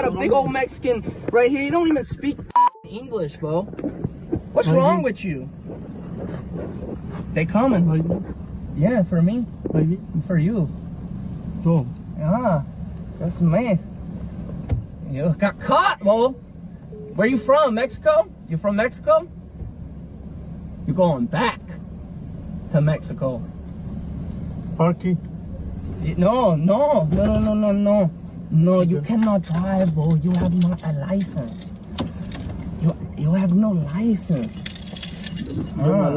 got a big old Mexican right here. You don't even speak English, bro. What's wrong with you? They coming. Yeah, for me. For you. Ah, that's me. You got caught, bro. Where you from? Mexico? You from Mexico? You're going back to Mexico. Parky. No, you cannot drive, bro. You have not a license. You have no license. We're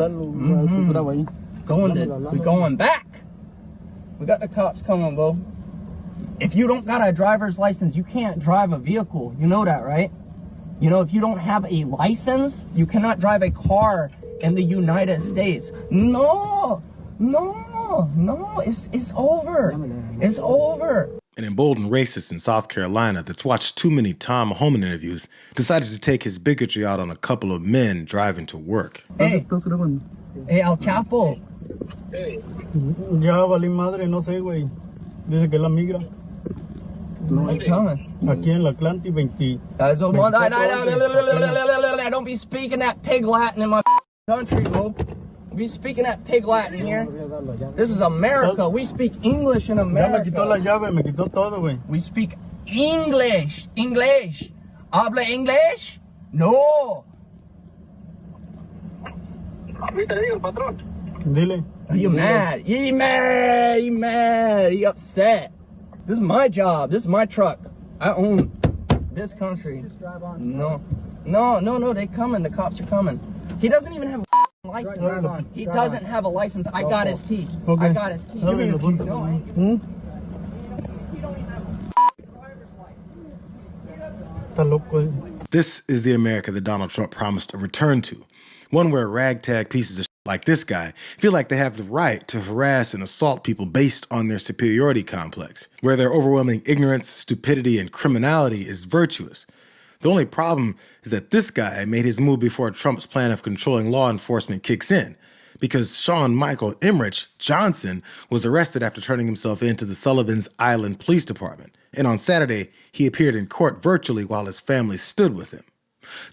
going back. We got the cops coming, bro. If you don't got a driver's license, you can't drive a vehicle. You know that, right? You know, if you don't have a license, you cannot drive a car in the United States. No, it's over. It's over. An emboldened racist in South Carolina that's watched too many Tom Homan interviews decided to take his bigotry out on a couple of men driving to work. Hey, Al Chapo. Ya valí madre, no sé, güey. Dice que la migra. Aquí en la Atlantic 20. Don't be speaking that pig Latin in my country, bro. We speaking that pig Latin here. This is America. We speak English in America. Ya me quitó la llave, me quitó todo, güey. We speak English. English. ¿Habla English? No. Dile. Are you mad? You mad? You mad? You upset? This is my job. This is my truck. I own this country. No. They coming. The cops are coming. He doesn't even have a license. He doesn't have a license. I got his key. Okay. I got his key. No, I ain't. He don't even have a driver's license. This is the America that Donald Trump promised a return to. One where ragtag pieces of like this guy feel like they have the right to harass and assault people based on their superiority complex, where their overwhelming ignorance, stupidity, and criminality is virtuous. The only problem is that this guy made his move before Trump's plan of controlling law enforcement kicks in, because Sean Michael Emmerich Johnson was arrested after turning himself in to the Sullivan's Island Police Department, and on Saturday, he appeared in court virtually while his family stood with him.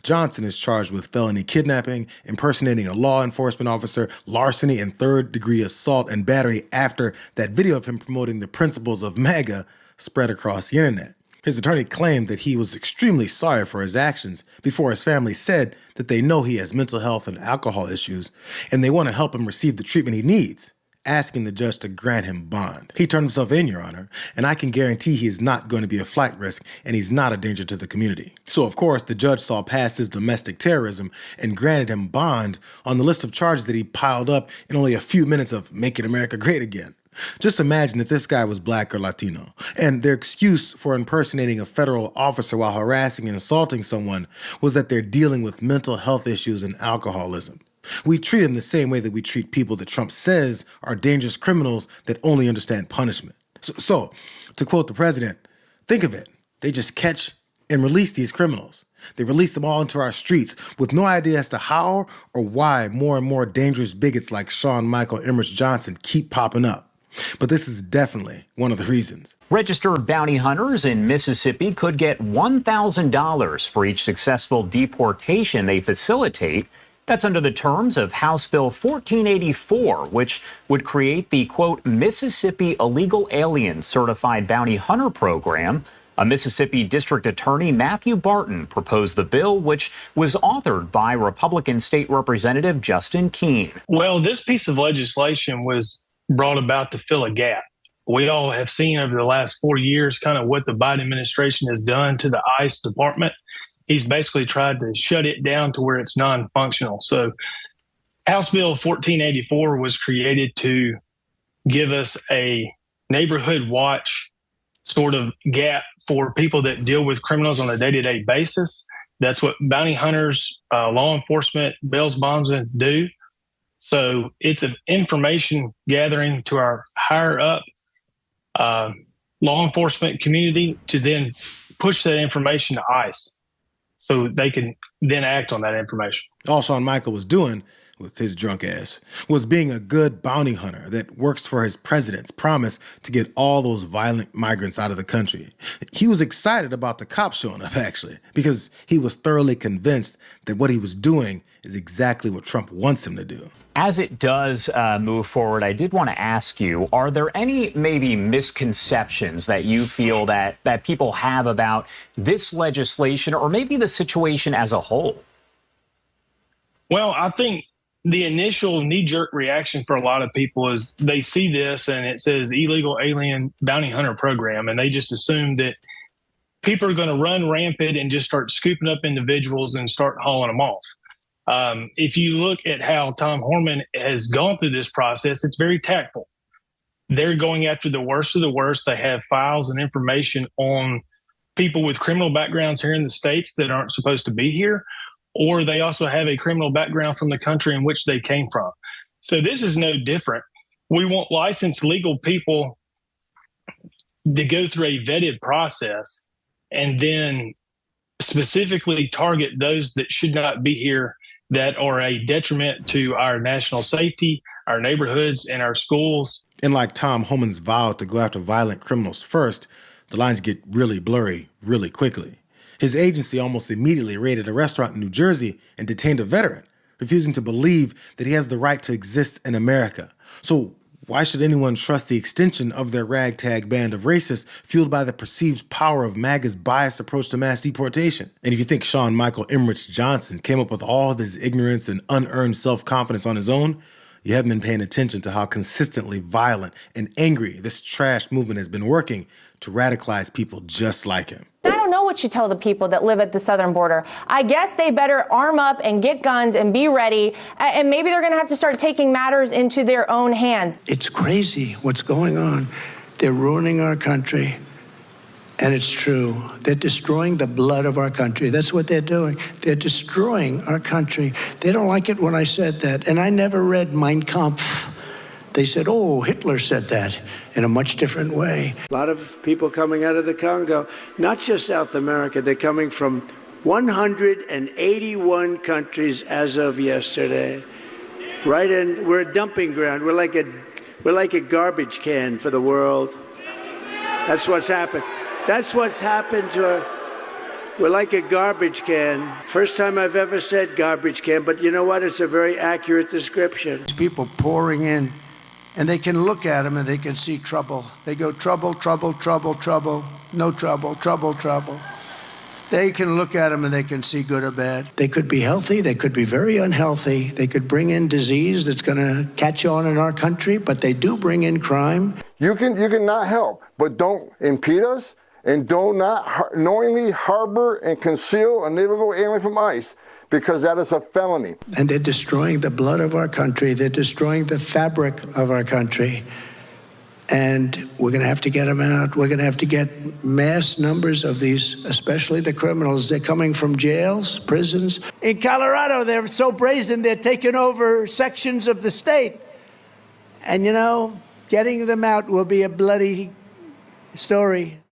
Johnson is charged with felony kidnapping, impersonating a law enforcement officer, larceny, and third-degree assault and battery after that video of him promoting the principles of MAGA spread across the internet. His attorney claimed that he was extremely sorry for his actions before his family said that they know he has mental health and alcohol issues and they want to help him receive the treatment he needs, asking the judge to grant him bond. He turned himself in, Your Honor, and I can guarantee he is not going to be a flight risk and he's not a danger to the community. So, of course, the judge saw past his domestic terrorism and granted him bond on the list of charges that he piled up in only a few minutes of making America great again. Just imagine if this guy was black or Latino, and their excuse for impersonating a federal officer while harassing and assaulting someone was that they're dealing with mental health issues and alcoholism. We treat them the same way that we treat people that Trump says are dangerous criminals that only understand punishment. So, to quote the president, think of it. They just catch and release these criminals. They release them all into our streets with no idea as to how or why more and more dangerous bigots like Sean Michael Emmerich Johnson keep popping up. But this is definitely one of the reasons. Registered bounty hunters in Mississippi could get $1,000 for each successful deportation they facilitate. That's under the terms of House Bill 1484, which would create the, quote, Mississippi Illegal Alien Certified Bounty Hunter Program. A Mississippi District Attorney, Matthew Barton, proposed the bill, which was authored by Republican State Representative Justin Keene. Well, this piece of legislation was brought about to fill a gap. We all have seen over the last 4 years kind of what the Biden administration has done to the ICE department. He's basically tried to shut it down to where it's non-functional. So House Bill 1484 was created to give us a neighborhood watch sort of gap for people that deal with criminals on a day-to-day basis. That's what bounty hunters, law enforcement, bails bondsmen do. So it's an information gathering to our higher up law enforcement community to then push that information to ICE so they can then act on that information. All Sean Michael was doing with his drunk ass, was being a good bounty hunter that works for his president's promise to get all those violent migrants out of the country. He was excited about the cops showing up, actually, because he was thoroughly convinced that what he was doing is exactly what Trump wants him to do. As it does move forward, I did want to ask you, are there any maybe misconceptions that you feel that people have about this legislation or maybe the situation as a whole? Well, I think the initial knee-jerk reaction for a lot of people is they see this and it says illegal alien bounty hunter program, and they just assume that people are going to run rampant and just start scooping up individuals and start hauling them off. If you look at how Tom Horman has gone through this process, it's very tactful. They're going after the worst of the worst. They have files and information on people with criminal backgrounds here in the States that aren't supposed to be here, or they also have a criminal background from the country in which they came from. So this is no different. We want licensed legal people to go through a vetted process and then specifically target those that should not be here, that are a detriment to our national safety, our neighborhoods, and our schools. And like Tom Homan's vow to go after violent criminals first, the lines get really blurry really quickly. His agency almost immediately raided a restaurant in New Jersey and detained a veteran, refusing to believe that he has the right to exist in America. So why should anyone trust the extension of their ragtag band of racists fueled by the perceived power of MAGA's biased approach to mass deportation? And if you think Sean Michael Emmerich Johnson came up with all of his ignorance and unearned self-confidence on his own, you haven't been paying attention to how consistently violent and angry this trash movement has been working to radicalize people just like him. I don't know what you tell the people that live at the southern border. I guess they better arm up and get guns and be ready, and maybe they're going to have to start taking matters into their own hands. It's crazy what's going on. They're ruining our country, and it's true. They're destroying the blood of our country. That's what they're doing. They're destroying our country. They don't like it when I said that, and I never read Mein Kampf. They said, oh, Hitler said that in a much different way. A lot of people coming out of the Congo, not just South America, they're coming from 181 countries as of yesterday. Right in, we're a dumping ground. We're like a garbage can for the world. That's what's happened. That's what's happened to we're like a garbage can. First time I've ever said garbage can, but you know what? It's a very accurate description. People pouring in. And they can look at them and they can see trouble. They go, trouble, trouble, trouble, trouble, no trouble, trouble, trouble. They can look at them and they can see good or bad. They could be healthy. They could be very unhealthy. They could bring in disease that's going to catch on in our country, but they do bring in crime. You can not help, but don't impede us and do not knowingly harbor and conceal an illegal alien from ICE, because that is a felony. And they're destroying the blood of our country. They're destroying the fabric of our country. And we're going to have to get them out. We're going to have to get mass numbers of these, especially the criminals. They're coming from jails, prisons. In Colorado, they're so brazen, they're taking over sections of the state. And, you know, getting them out will be a bloody story.